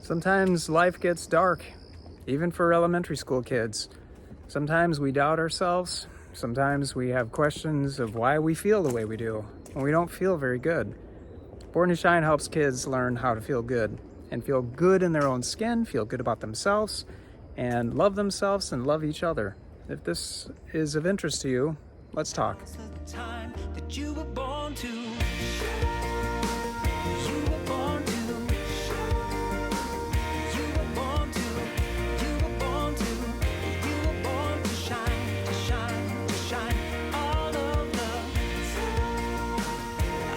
Sometimes life gets dark, even for elementary school kids. Sometimes we doubt ourselves. Sometimes we have questions of why we feel the way we do, and we don't feel very good. Born to Shine helps kids learn how to feel good and feel good in their own skin, feel good about themselves, and love themselves and love each other. If this is of interest to you, let's talk. The time that you were born to. You were born to. You were born to. You were born to. You were born to shine, to shine, to shine. All of love.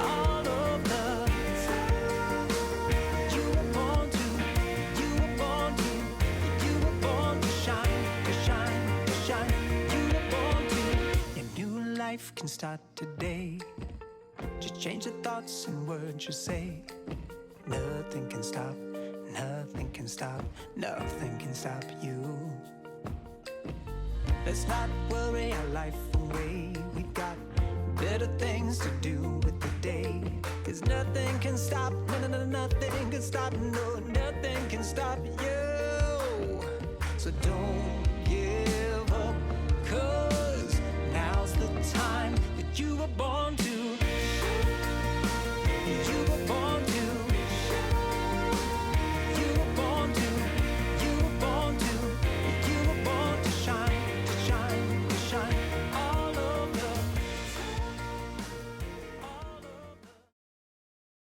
All of love. You were born to. You were born to. You were born to shine, to shine, to shine. You were born to. Your new life can start today. Just change the thoughts and words you say. Nothing can stop, nothing can stop, nothing can stop you. Let's not worry our life away. We've got better things to do with the day. 'Cause nothing can stop, nothing can stop, no, nothing can stop you. So don't